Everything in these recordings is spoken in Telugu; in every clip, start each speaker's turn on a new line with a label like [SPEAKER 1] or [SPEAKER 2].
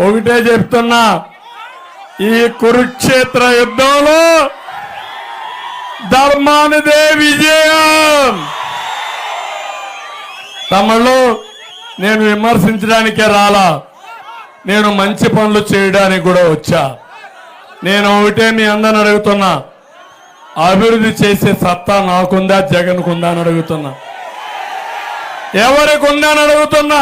[SPEAKER 1] ఒకటే చెప్తున్నా, ఈ కురుక్షేత్ర యుద్ధంలో ధర్మానిదే విజయం. తమలో నేను విమర్శించడానికే రాలా, నేను మంచి పనులు చేయడానికి కూడా వచ్చా. నేను ఒకటే మీ అందరిని అడుగుతున్నా, అభివృద్ధి చేసే సత్తా నాకుందా జగన్కుందా అని అడుగుతున్నా. ఎవరికి ఉందని అడుగుతున్నా.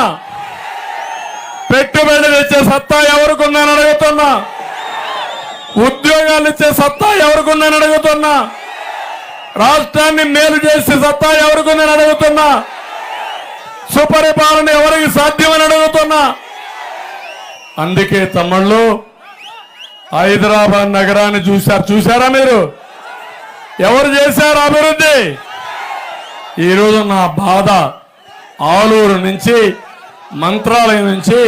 [SPEAKER 1] పెట్టుబడి తెచ్చే సత్తా ఎవరికి ఉందని అడుగుతున్నా. ఉద్యోగాలు ఇచ్చే సత్తా ఎవరికి ఉందని అడుగుతున్నా. రాష్ట్రాన్ని మేలు చేసే సత్తా ఎవరికి ఉందని అడుగుతున్నా. సుపరిపాలన ఎవరికి సాధ్యమని అడుగుతున్నా. అందుకే తమ్ముళ్ళు, హైదరాబాద్ నగరాన్ని చూశారా మీరు? ఎవరు చేశారు అభివృద్ధి? ఈరోజు నా బాధ, ఆలూరు నుంచి, మంత్రాలయం నుంచి,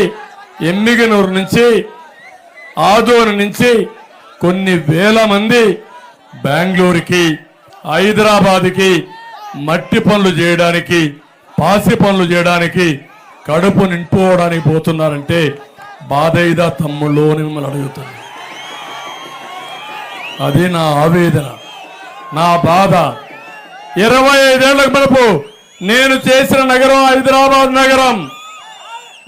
[SPEAKER 1] ఎమ్మిగనూరు నుంచి, ఆదోని నుంచి కొన్ని వేల మంది బెంగళూరుకి, హైదరాబాద్కి మట్టి పనులు చేయడానికి, పాసి పనులు చేయడానికి, కడుపు నింపుకోవడానికి పోతున్నారంటే బాధ ఇదా తమ్ముళ్ళు అని మిమ్మల్ని అడుగుతున్నా. అది నా ఆవేదన, నా బాధ. 25 ఏళ్లకు మనపు నేను చేసిన నగరం హైదరాబాద్ నగరం.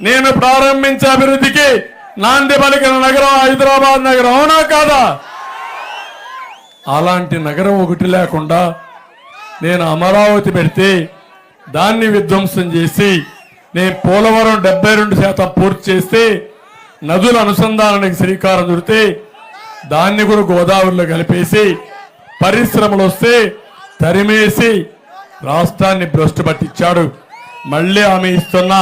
[SPEAKER 1] నేను ప్రారంభించే అభివృద్ధికి నాంది పలికిన నగరం హైదరాబాద్ నగరం. అవునా కాదా? అలాంటి నగరం ఒకటి లేకుండా నేను అమరావతి పెడితే దాన్ని విధ్వంసం చేసి, నేను పోలవరం 72% పూర్తి చేస్తే, నదుల అనుసంధానానికి శ్రీకారం చుడితే దాన్ని కూడా గోదావరిలో కలిపేసి, పరిశ్రమలు వస్తే తరిమేసి రాష్ట్రాన్ని భ్రష్టు పట్టించాడు. మళ్ళీ ఆమె ఇస్తున్న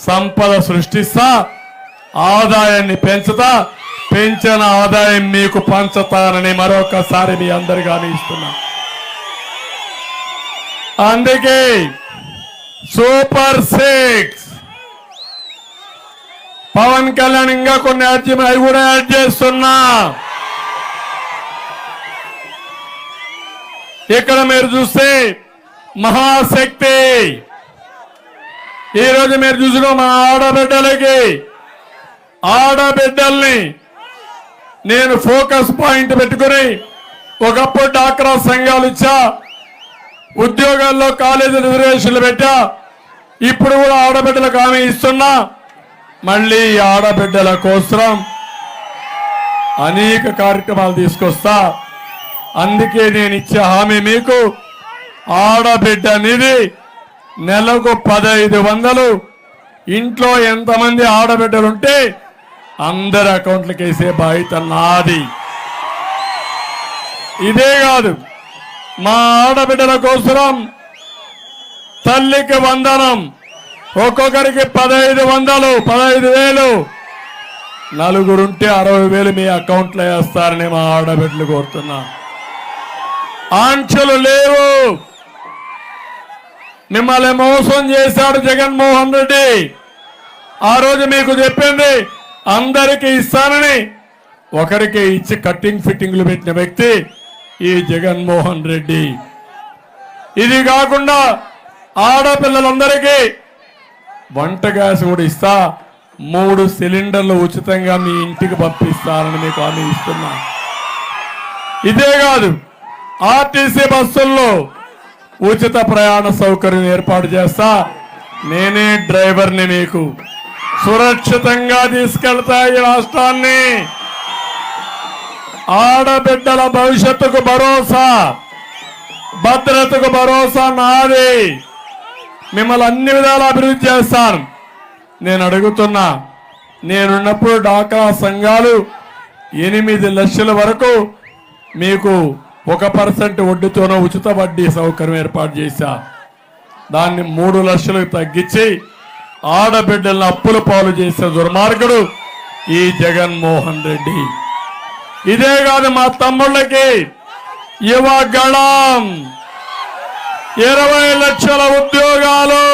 [SPEAKER 1] సంపద సృష్టిస్తా, ఆదాయాన్ని పెంచుతా, పెంచిన ఆదాయం మీకు పంచుతానని మరొకసారి మీ అందరికీ హామీ ఇస్తున్నా. అందుకే సూపర్ 6 పవన్ కళ్యాణ్ ఇంకా కొన్ని అవి కూడా యాడ్ చేస్తున్నా. ఇక్కడ మీరు చూస్తే మహాశక్తి. ఈరోజు మీరు చూసిన మా ఆడబిడ్డల్ని నేను ఫోకస్ పాయింట్ పెట్టుకుని, ఒకప్పుడు డాక్రా సంఘాలు ఇచ్చా, ఉద్యోగాల్లో కాలేజీ రిజర్వేషన్లు పెట్టా, ఇప్పుడు కూడా ఆడబిడ్డలకు హామీ ఇస్తున్నా. మళ్ళీ ఆడబిడ్డల కోసం అనేక కార్యక్రమాలు తీసుకొస్తా. అందుకే నేను ఇచ్చే హామీ మీకు, ఆడబిడ్డ నిధి నెలకు 1500. ఇంట్లో ఎంతమంది ఆడబిడ్డలుంటే అందరి అకౌంట్లకు వేసే బాధ్యత నాది. ఇదే కాదు, మా ఆడబిడ్డల కోసం తల్లికి వందనం, ఒక్కొక్కరికి 15,000 నలుగురుంటే 60,000 మీ అకౌంట్లో వేస్తారని మా ఆడబిడ్డలు కోరుతున్నా. ఆంక్షలు లేవు. మిమ్మల్ని మోసం చేశాడు జగన్మోహన్ రెడ్డి. ఆ రోజు మీకు చెప్పింది అందరికీ ఇస్తానని, ఒకరికి ఇచ్చి కట్టింగ్ ఫిట్టింగ్లు పెట్టిన వ్యక్తి ఈ జగన్మోహన్ రెడ్డి. ఇది కాకుండా ఆడపిల్లలందరికీ వంట గ్యాస్ కూడా ఇస్తా, 3 సిలిండర్లు ఉచితంగా మీ ఇంటికి పంపిస్తానని మీకు హామీ ఇస్తున్నా. ఇదే కాదు, ఆర్టీసీ బస్సుల్లో ఉచిత ప్రయాణ సౌకర్యం ఏర్పాటు చేస్తా. నేనే డ్రైవర్ని, మీకు సురక్షితంగా తీసుకెళ్తా ఈ రాష్ట్రాన్ని. ఆడబిడ్డల భవిష్యత్తుకు భరోసా, భద్రతకు భరోసా నాది. మిమ్మల్ని అన్ని విధాలు అభివృద్ధి చేస్తాను. నేను అడుగుతున్నా, నేనున్నప్పుడు డాక్రా సంఘాలు 8 లక్షల వరకు మీకు 1% వడ్డీతోనో ఉచిత వడ్డీ సౌకర్యం ఏర్పాటు చేశా. దాన్ని 3 లక్షలకు తగ్గించి ఆడబిడ్డలను అప్పుల పాలు చేసే దుర్మార్గుడు ఈ జగన్మోహన్ రెడ్డి. ఇదే కాదు, మా తమ్ముళ్ళకి యువగళం 20 లక్షల ఉద్యోగాలు,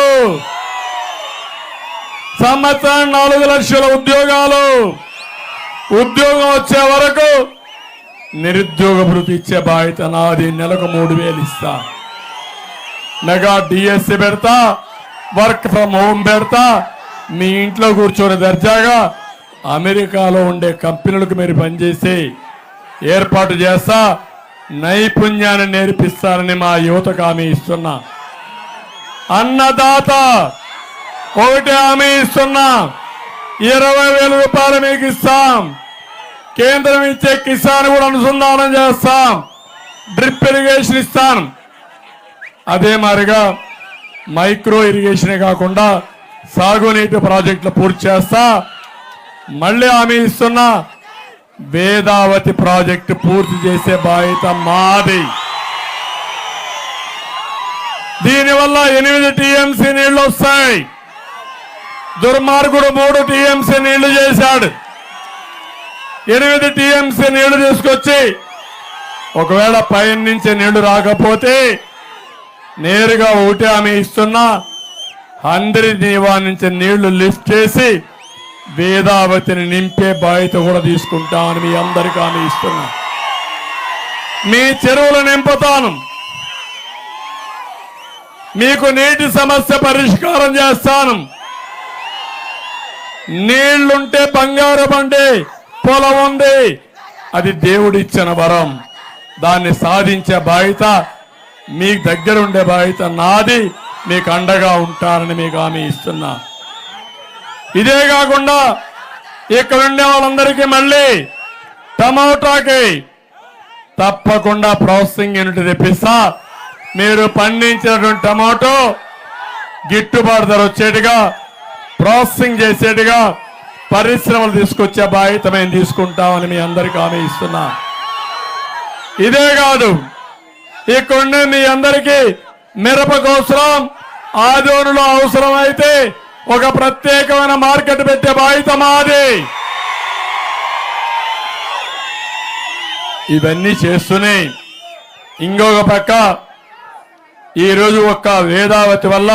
[SPEAKER 1] సంవత్సరం 4 లక్షల ఉద్యోగాలు. ఉద్యోగం వచ్చే వరకు నిరుద్యోగ భృతి ఇచ్చే బాధ్యత నాది. నెలకు 3,000 ఇస్తా. మెగా డిఎస్సి పెడతా, వర్క్ ఫ్రమ్ హోమ్ పెడతా. మీ ఇంట్లో కూర్చొని దర్జాగా అమెరికాలో ఉండే కంపెనీలకు మీరు పనిచేసి ఏర్పాటు చేస్తా, నైపుణ్యాన్ని నేర్పిస్తారని మా యువతకు హామీ ఇస్తున్నా. అన్నదాత ఒకటి హామీ ఇస్తున్నా, 20,000 రూపాయలు మీకు ఇస్తాం. కేంద్రం ఇచ్చే కిసాన్ కూడా అనుసంధానం చేస్తాం. డ్రిప్ ఇరిగేషన్ ఇస్తాను. అదే మాదిరిగా మైక్రో ఇరిగేషన్ కాకుండా సాగునీటి ప్రాజెక్టులు పూర్తి చేస్తా. మళ్ళీ హామీ ఇస్తున్నా, వేదావతి ప్రాజెక్టు పూర్తి చేసే బాధ్యత మాది. దీనివల్ల 8 టీఎంసీ నీళ్లు వస్తాయి. దుర్మార్గుడు 3 టీఎంసీ నీళ్లు చేశాడు. 8 టీఎంసీ నీళ్లు తీసుకొచ్చి ఒకవేళ పైన నుంచి నీళ్లు రాకపోతే నేరుగా ఒకటి హామీ ఇస్తున్నా, 100 దీవా నుంచి నీళ్లు లిఫ్ట్ చేసి వేదావతిని నింపే బాధ్యత కూడా తీసుకుంటామని మీ అందరికీ హామీ ఇస్తున్నా. మీ చెరువులు నింపుతాను. మీకు నీటి సమస్య పరిష్కారం చేస్తాను. నీళ్లుంటే బంగారు బండి, పొలం ఉంది, అది దేవుడిచ్చిన వరం. దాన్ని సాధించే బాధ్యత, మీకు దగ్గర ఉండే బాధ్యత నాది. మీకు అండగా ఉంటానని మీకు హామీ ఇస్తున్నా. ఇదే కాకుండా ఇక్కడ ఉండే వాళ్ళందరికీ మళ్ళీ టమోటాకి తప్పకుండా ప్రాసెసింగ్ యూనిట్ తెప్పిస్తా. మీరు పండించినటువంటి టమాటో గిట్టుబాటు ధర వచ్చేట్టుగా, ప్రాసెసింగ్ చేసేట్టుగా పరిశ్రమలు తీసుకొచ్చే బాధ్యత మేము తీసుకుంటామని మీ అందరికీ హామీ ఇస్తున్నా. ఇదే కాదు, ఇక్కడుండే మీ అందరికీ మిరపకు అవసరం, ఆదోనులో అవసరమైతే ఒక ప్రత్యేకమైన మార్కెట్ పెట్టే బాధ్యత మాది. ఇవన్నీ చేస్తూనే ఇంకొక పక్క ఈరోజు ఒక్క వేదావతి వల్ల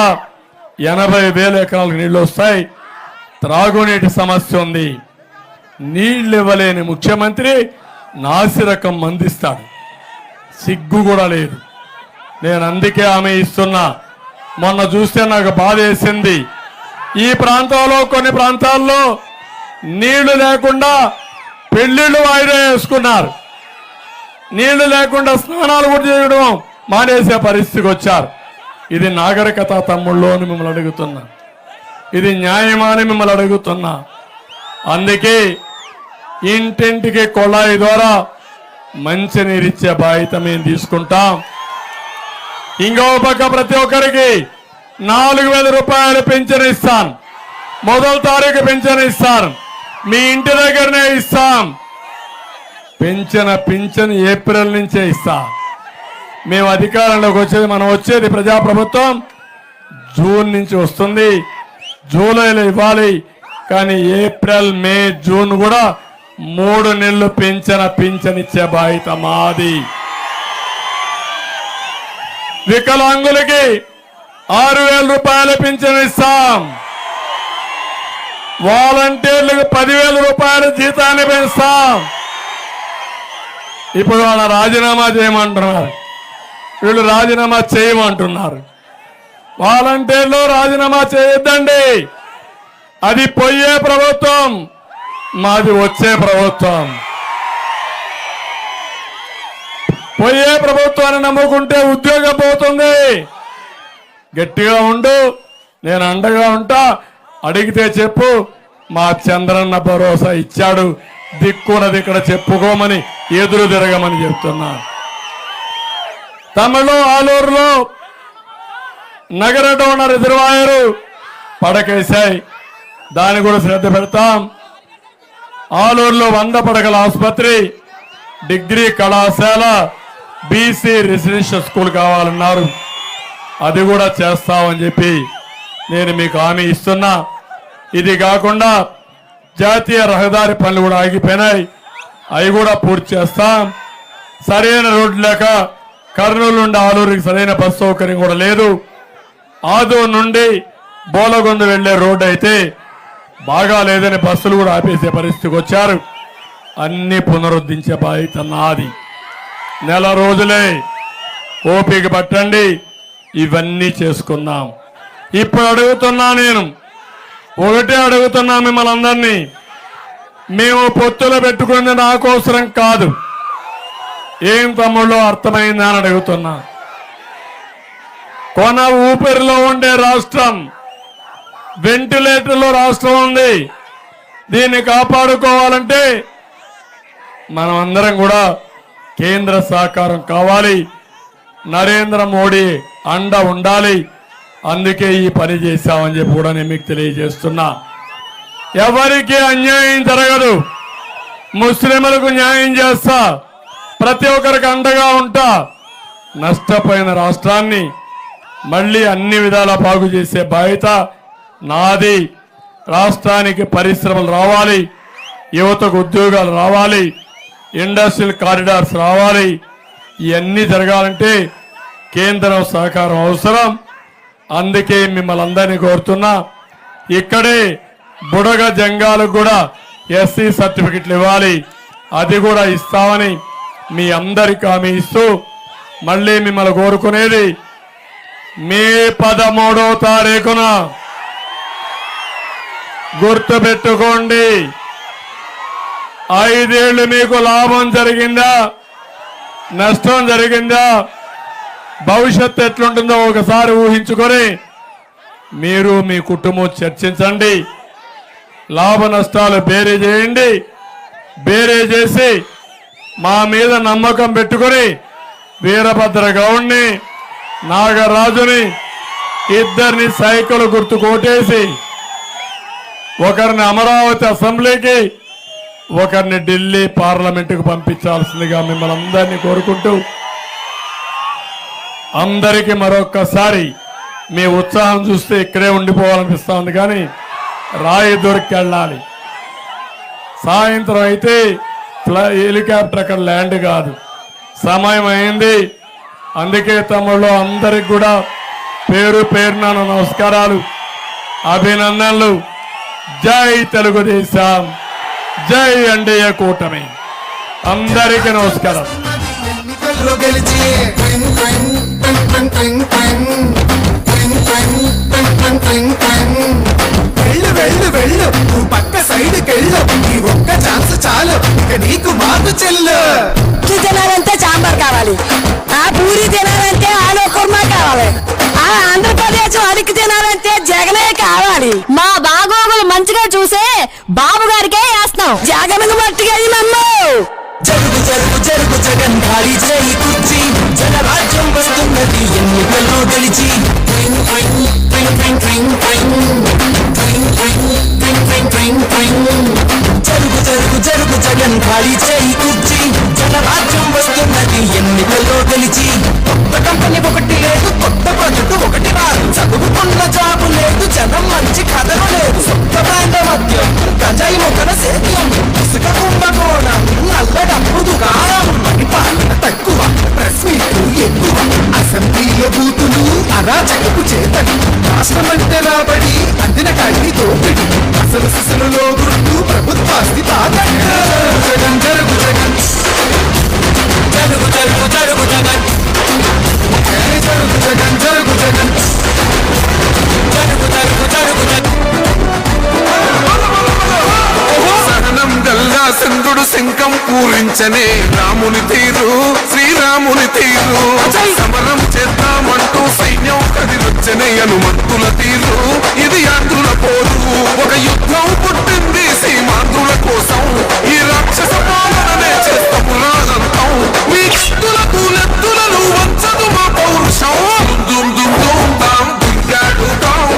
[SPEAKER 1] 80,000 ఎకరాలకు నీళ్లు వస్తాయి. త్రాగునీటి సమస్య ఉంది. నీళ్లు ఇవ్వలేని ముఖ్యమంత్రి నాసిరకం మందిస్తాడు. సిగ్గు కూడా లేదు. నేను అందుకే హామీ ఇస్తున్నా. మొన్న చూస్తే నాకు బాధ వేసింది. ఈ ప్రాంతంలో కొన్ని ప్రాంతాల్లో నీళ్లు లేకుండా పెళ్లిళ్ళు వాయిదా వేసుకున్నారు. నీళ్లు లేకుండా స్నానాలు కూడా చేయడం మానేసే పరిస్థితికి వచ్చారు. ఇది నాగరికత తమ్ముళ్ళు అని మిమ్మల్ని అడుగుతున్నా. ఇది న్యాయమా అని మిమ్మల్ని అడుగుతున్నా. అందుకే ఇంటింటికి కొళాయి ద్వారా మంచినీరిచ్చే బాధ్యత మేము తీసుకుంటాం. ఇంకో పక్క ప్రతి ఒక్కరికి 4,000 రూపాయలు పింఛన్ ఇస్తాను. మొదటి తారీఖు పింఛన్ ఇస్తాను. మీ ఇంటి దగ్గరనే ఇస్తాం. పింఛన్ ఏప్రిల్ నుంచే ఇస్తా. మేము అధికారంలోకి వచ్చేది, మనం వచ్చేది ప్రజాప్రభుత్వం జూన్ నుంచి వస్తుంది. జూలైలో ఇవ్వాలి, కానీ ఏప్రిల్, మే, జూన్ కూడా 3 నెలలు పింఛన్ ఇచ్చే బాధ్యత మాది. వికలాంగులకి 6,000 రూపాయలు పింఛన్ ఇస్తాం. వాలంటీర్లకు 10,000 రూపాయల జీతాన్ని పెంచుతాం. ఇప్పుడు వాళ్ళ రాజీనామా చేయమంటున్నారు, వీళ్ళు రాజీనామా చేయమంటున్నారు. వాలంటీర్లు రాజీనామా చేయొద్దండి. అది పోయే ప్రభుత్వం, మాది వచ్చే ప్రభుత్వం. పోయే ప్రభుత్వాన్ని నమ్ముకుంటే ఉద్యోగం పోతుంది. గట్టిగా ఉండు, నేను అండగా ఉంటా. అడిగితే చెప్పు. మా చంద్రన్న భరోసా ఇచ్చాడు. దిక్కున్నది ఇక్కడ చెప్పుకోమని, ఎదురు తిరగమని చెప్తున్నా. తమిళ ఆలూరులో నగర డోన రిజర్వాయరు పడకేశాయి. దాన్ని కూడా శ్రద్ధ పెడతాం. ఆలూరులో 100 పడకల ఆసుపత్రి, డిగ్రీ కళాశాల, బీసీ రెసిడెన్షియల్ స్కూల్ కావాలన్నారు. అది కూడా చేస్తామని చెప్పి నేను మీకు హామీ ఇస్తున్నా. ఇది కాకుండా జాతీయ రహదారి పనులు కూడా ఆగిపోయినాయి. అవి కూడా పూర్తి చేస్తాం. సరైన రోడ్డు లేక కర్నూలు నుండి ఆలూరుకి సరైన బస్సు సౌకర్యం కూడా లేదు. ఆదూరు నుండి బోలగొండ వెళ్లే రోడ్డు అయితే బాగా లేదని బస్సులు కూడా ఆపేసే పరిస్థితికి వచ్చారు. అన్ని పునరుద్ధరించే బాధ్యత నాది. నెల రోజులే ఓపిక పట్టండి, ఇవన్నీ చేసుకుందాం. ఇప్పుడు అడుగుతున్నా, నేను ఒకటే అడుగుతున్నా మిమ్మల్ని అందరినీ, మేము పొత్తులు పెట్టుకున్నది నా కోసరం కాదు. ఏం తమ్ముళ్ళు అర్థమైందా అని అడుగుతున్నా. కొన ఊపిరిలో ఉండే రాష్ట్రం, వెంటిలేటర్లో రాష్ట్రం ఉంది. దీన్ని కాపాడుకోవాలంటే మనం అందరం కూడా కేంద్ర సహకారం కావాలి. నరేంద్ర మోడీ అండ ఉండాలి. అందుకే ఈ పని చేశామని చెప్పి కూడా నేను మీకు తెలియజేస్తున్నా. ఎవరికి అన్యాయం జరగదు. ముస్లింలకు న్యాయం చేస్తా, ప్రతి ఒక్కరికి అండగా ఉంటా. నష్టపోయిన రాష్ట్రాన్ని మళ్ళీ అన్ని విధాలా బాగు చేసే బాధ్యత నాది. రాష్ట్రానికి పరిశ్రమలు రావాలి, యువతకు ఉద్యోగాలు రావాలి, ఇండస్ట్రియల్ కారిడార్స్ రావాలి. ఇవన్నీ జరగాలంటే కేంద్రం సహకారం అవసరం. అందుకే మిమ్మల్ని అందరినీ కోరుతున్నా, ఇక్కడే బుడగ జంగాలకు కూడా ఎస్సీ సర్టిఫికెట్లు ఇవ్వాలి. అది కూడా ఇస్తామని మీ అందరికీ హామీ ఇస్తూ మళ్ళీ మిమ్మల్ని కోరుకునేది, మే 13వ తారీఖున గుర్తుపెట్టుకోండి. 5 ఏళ్లు మీకు లాభం జరిగిందా, నష్టం జరిగిందా, భవిష్యత్తు ఎట్లుంటుందో ఒకసారి ఊహించుకొని మీరు మీ కుటుంబం చర్చించండి. లాభ నష్టాలు బేరీ చేయండి. బేరీ చేసి మా మీద నమ్మకం పెట్టుకొని వీరభద్ర గౌడ్ని, నాగరాజుని ఇద్దరిని సైకిల్ గుర్తు కోటేసి ఒకరిని అమరావతి అసెంబ్లీకి, ఒకరిని ఢిల్లీ పార్లమెంటుకు పంపించాల్సిందిగా మిమ్మల్ని అందరినీ కోరుకుంటూ, అందరికీ మరొక్కసారి మీ ఉత్సాహం చూస్తే ఇక్కడే ఉండిపోవాలనిపిస్తా ఉంది. కానీ రాయి దొరికి వెళ్ళాలి. సాయంత్రం అయితే హెలికాప్టర్ అక్కడ ల్యాండ్ కాదు. సమయం అయింది. అందుకే తమ్ముళ్ళు అందరికి కూడా పేరు పేరున నమస్కారాలు, అభినందనలు. జై తెలుగుదేశం, జై ఎన్డీఏ కూటమి. అందరికీ నమస్కారం.
[SPEAKER 2] వెళ్ళు వెళ్ళు వెళ్ళు, నువ్వు పక్క సైడ్కి వెళ్ళు. ఈ ఒక్క ఛాన్స్ చాలు, ఇక నీకు మార్పు చెల్లు.
[SPEAKER 3] తినాలంటే సాంబార్ కావాలి, ఆ పూరి తినాలంటే ఆలు కుర్మా కావాలి, ఆ ఆంధ్రప్రదేశ్ అడిగి తినాలంటే జగనే కావాలి. మా బాగోగులు మంచిగా చూసే బాబు గారికే వేస్తాం. జగన్ మట్టిగా నన్ను
[SPEAKER 2] జరుగు జరుగు జరుగు జగన్ ఖాళీ చేయి కుర్చీ. జనరాజ్యం వస్తున్నది ఎన్నికల్లో గెలిచి. జరుగు జరుగు జరుగు జగన్ ఖాళీ చేయి కుర్చీ. జనరాజ్యం వస్తున్నది ఎన్నికల్లో గెలిచి. కొత్త కంపెనీ ఒకటి లేదు, కొత్త ప్రాజెక్టు ఒకటి రాదు. చదువుకున్న జాబు లేదు, జనం మంచి కథలు లేదు. సొంత బ్రాండ్ మద్యం, గంజాయి మొక్కల సేద్యం, ఇసుక కుంభకోణం, నల్ల డబ్బు దుకాణం. పరిపాలన తక్కువ, ప్రెస్ మీట్లు ఎక్కువ, అసెంబ్లీలో బూతులు, అరాచకపు చేతలు. రాష్ట్రమంటే రాబడి, అందిన కాడిని దోపిడి. అసలు శిశులలో గుర్తు ప్రభుత్వాస్తి తాకట్టు. జగన్ జరుగు జగన్, జరుగు జరుగు జరుగు జగన్, జరుగు జగన్ జరుగు జగన్, జరుగు జరుగు జరుగు జగన్. సహనం గల్లా చంద్రుడు శంఖం పూరించనే రాముని తీరు, శ్రీరాముని తీరు. సమరం చేద్దామంటూ సైన్యం కదిలొచ్చనే హనుమంతుల తీరు. ఇది ఆంధ్రుల పోరు, ఒక యుద్ధం పుట్టింది సీమాంధ్రుల కోసం. ఈ రాక్షస పాలననే చేస్తాము రానంతం. మీ ఎత్తులకు నెత్తులను వంచదు మా పౌరుషం. దుమ్ దుమ్ దుమ్ తాం దుంగాడు తాం,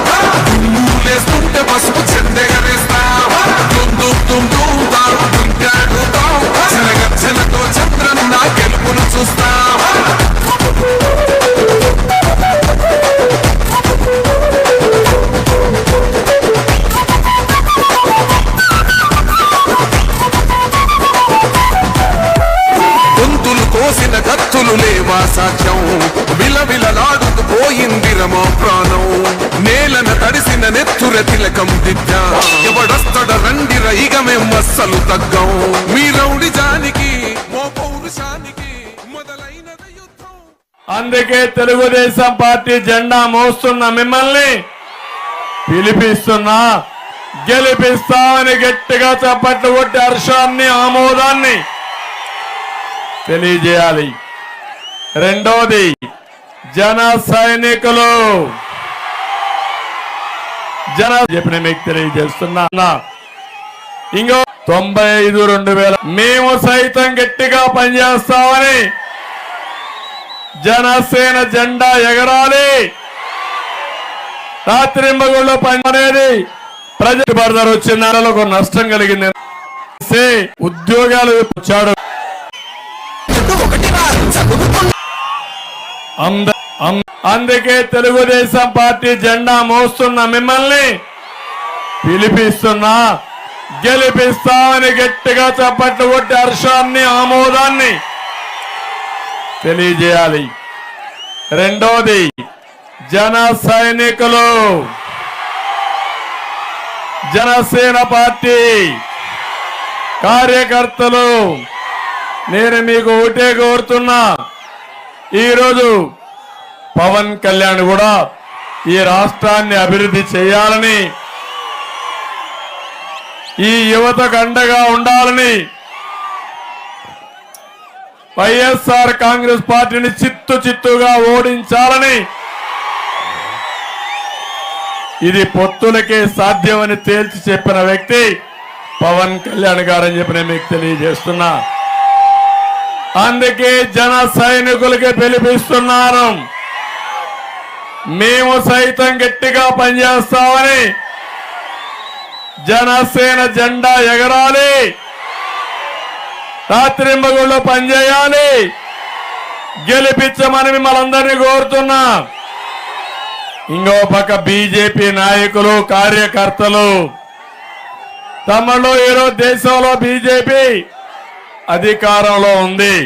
[SPEAKER 2] దుమ్ములేస్తుంటే పసుపు చెందెగరేస్తాం. దుమ్ దుమ్ దుమ్ దుమ్ తాం దుంగాడు తాం, జనగర్జనతో చంద్రన్న గెలుపును చూస్తాం. గొంతులు కోసిన కత్తులు లేవా సాక్ష్యం, విలవిలలాడుతూ పోయింది రమా ప్రాణం. నేలన తడిసిన నెత్తుర తిలకం దిద్దా, ఎవడొస్తడ రండి రైగ మేమస్సలు తగ్గం. మీ రౌడి జానికి మో పౌరుషానికి మొదలైన యుద్ధం.
[SPEAKER 1] అందుకే తెలుగుదేశం పార్టీ జెండా మోస్తున్న మిమ్మల్ని పిలిపిస్తున్నా, గెలిపిస్తామని గట్టిగా చప్పట్లు కొట్టి హర్షాన్ని ఆమోదాన్ని తెలియజేయాలి. రెండోది జన సైనికులు చెప్పిన మీకు తెలియజేస్తున్నా. ఇంకో 95,2000 మేము సైతం గట్టిగా పనిచేస్తామని జనసేన జెండా ఎగరాలి. రాత్రింబగుళ్ళు పని అనేది ప్రజలు బరదరు వచ్చిన నెలలకు నష్టం కలిగింది. ఉద్యోగాలు వచ్చాడు. అందుకే తెలుగుదేశం పార్టీ జెండా మోస్తున్న మిమ్మల్ని పిలిపిస్తున్నా. గెలిపిస్తామని గట్టిగా చప్పట్లు కొట్టి హర్షాన్ని ఆమోదాన్ని తెలియజేయాలి. రెండోది జన సైనికులు జనసేన పార్టీ కార్యకర్తలు నేను మీకు ఒకటే కోరుతున్నా. ఈరోజు పవన్ కళ్యాణ్ కూడా ఈ రాష్ట్రాన్ని అభివృద్ధి చేయాలని, ఈ యువతకు అండగా ఉండాలని, వైఎస్ఆర్ కాంగ్రెస్ పార్టీని చిత్తుగా ఓడించాలని, ఇది పొత్తులకే సాధ్యమని తేల్చి చెప్పిన వ్యక్తి పవన్ కళ్యాణ్ గారని చెప్పి నేను మీకు తెలియజేస్తున్నా. అందుకే జన సైనికులకి పిలిపిస్తున్నాను. మేము సైతం గట్టిగా పనిచేస్తామని జనసేన జెండా ఎగరాలి. రాత్రింబగుళ్ళు పనిచేయాలి. గెలిపించమని మిమ్మల్ని అందరినీ కోరుతున్నా. ఇంకో పక్క బీజేపీ నాయకులు కార్యకర్తలు తమలో ఈరోజు దేశంలో బీజేపీ అధికారంలో ఉంది.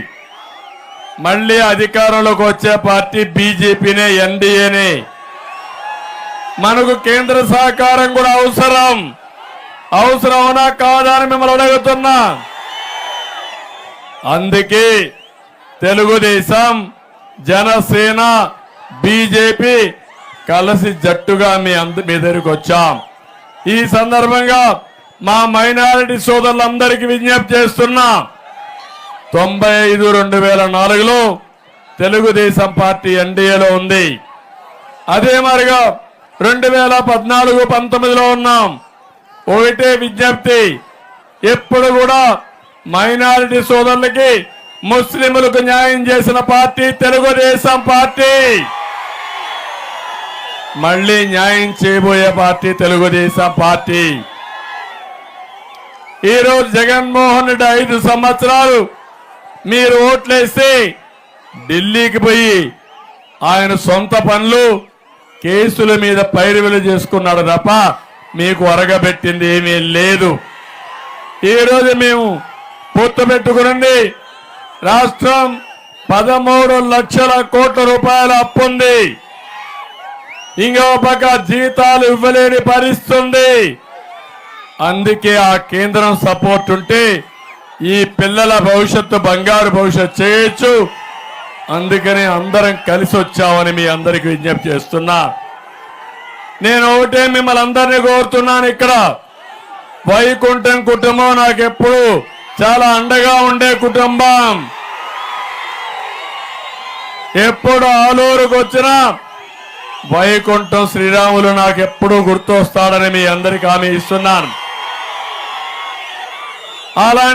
[SPEAKER 1] మళ్ళీ అధికారంలోకి వచ్చే పార్టీ బీజేపీనే, ఎన్డీఏనే. మనకు కేంద్ర సహకారం కూడా అవసరమనా కాదా అని మిమ్మల్ని అడుగుతున్నా. అందుకే తెలుగుదేశం, జనసేన, బీజేపీ కలిసి జట్టుగా మీ దగ్గరికి వచ్చాం. ఈ సందర్భంగా మా మైనారిటీ సోదరులందరికీ విజ్ఞప్తి చేస్తున్నా. 95,2004లో తెలుగుదేశం పార్టీ ఎన్డీఏలో ఉంది. అదే మరిగా 2014-19లో ఉన్నాం. ఒకటే విజ్ఞప్తి, ఎప్పుడు కూడా మైనారిటీ సోదరులకి, ముస్లింలకు న్యాయం చేసిన పార్టీ తెలుగుదేశం పార్టీ. మళ్ళీ న్యాయం చేయబోయే పార్టీ తెలుగుదేశం పార్టీ. ఈరోజు జగన్మోహన్ రెడ్డి 5 సంవత్సరాలు మీరు ఓట్లేసి ఢిల్లీకి పోయి ఆయన సొంత పనులు, కేసుల మీద పైరువిలు చేసుకున్నాడు తప్ప మీకు ఒరగబెట్టింది ఏమీ లేదు. ఈరోజు మేము పొత్తు పెట్టుకుని రాష్ట్రం 13 లక్షల కోట్ల రూపాయల అప్పుంది. ఇంకో పక్క జీతాలు ఇవ్వలేని పరిస్థితుంది. అందుకే ఆ కేంద్రం సపోర్ట్ ఉంటే ఈ పిల్లల భవిష్యత్తు బంగారు భవిష్యత్తు చేయొచ్చు. అందుకని అందరం కలిసి వచ్చామని మీ అందరికి విజ్ఞప్తి చేస్తున్నా. నేను ఒకటే మిమ్మల్ని అందరినీ కోరుతున్నాను. ఇక్కడ వైకుంఠం కుటుంబం నాకెప్పుడు చాలా అండగా ఉండే కుటుంబం. ఎప్పుడు ఆలూరుకు వచ్చినా వైకుంఠం శ్రీరాములు నాకెప్పుడు గుర్తొస్తాడని మీ అందరికి హామీ ఇస్తున్నాను. అలా